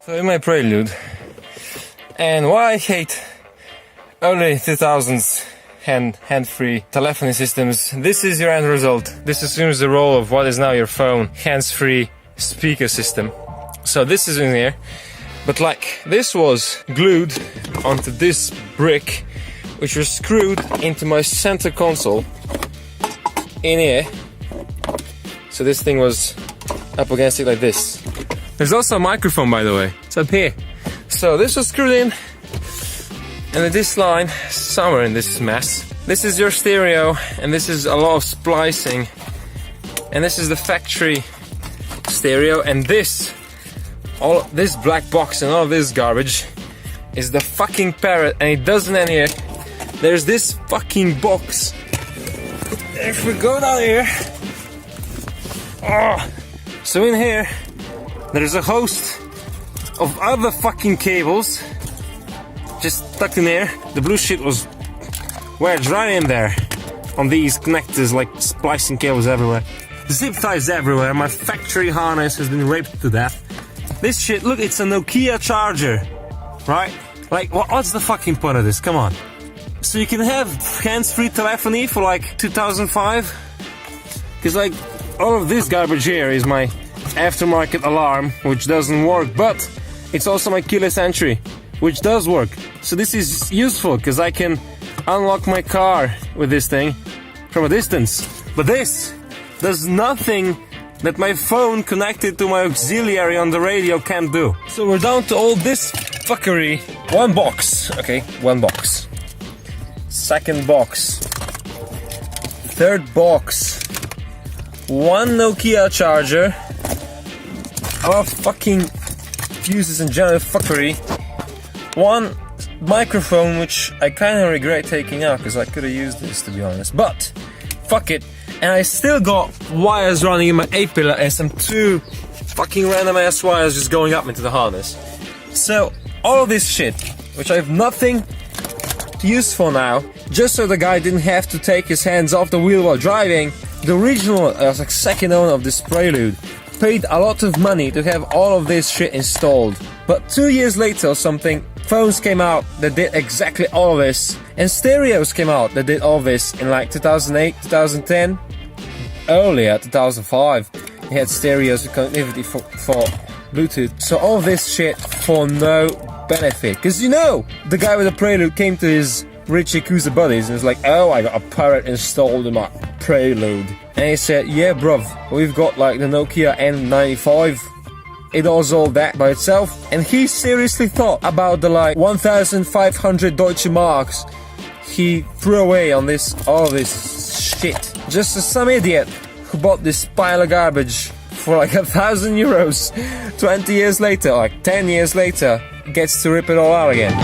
So in my prelude, and why I hate early 2000s hand-free telephony systems, this is your end result. This assumes the role of what is now your phone, hands-free speaker system. So this is in here, but like this was glued onto this brick, which was screwed into my center console in here. So this thing was up against it like this. There's also a microphone, by the way. It's up here. So this was screwed in, and then this line somewhere in this mess. This is your stereo, and this is a lot of splicing, and this is the factory stereo, and this black box and all of this garbage is the fucking Parrot, and it doesn't end here. There's this fucking box. If we go down here, so in here there's a host of other fucking cables just stuck in there. The blue shit was wedged right in there on these connectors, like splicing cables everywhere. Zip ties everywhere. My factory harness has been raped to death. This shit, look, it's a Nokia charger, right? Like, what's the fucking point of this? Come on. So you can have hands-free telephony for like 2005? Because like, all of this garbage here is my aftermarket alarm, which doesn't work, but it's also my keyless entry, which does work. So this is useful, because I can unlock my car with this thing from a distance. But this does nothing that my phone connected to my auxiliary on the radio can't do. So we're down to all this fuckery. One box, okay, one box. Second box. Third box. One Nokia charger. A lot of fucking fuses and general fuckery. One microphone, which I kind of regret taking out, because I could have used this, to be honest. But, fuck it. And I still got wires running in my A-pillar and some two fucking random ass wires just going up into the harness. So, all of this shit, which I have nothing to use for now, just so the guy didn't have to take his hands off the wheel while driving, the original, like second owner of this Prelude, paid a lot of money to have all of this shit installed. But 2 years later or something, phones came out that did exactly all of this, and stereos came out that did all this in like 2008, 2010, earlier 2005. You had stereos with connectivity for Bluetooth. So all of this shit for no benefit, because you know, the guy with the Prelude came to his rich Yakuza buddies and was like, oh, I got a Parrot installed in my Prelude. And he said, yeah bruv, we've got like the Nokia N95. It does all that by itself. And he seriously thought about the like 1,500 Deutsche Marks he threw away on all this shit. Just as some idiot who bought this pile of garbage for like 1,000 euros 20 years later, like 10 years later, gets to rip it all out again.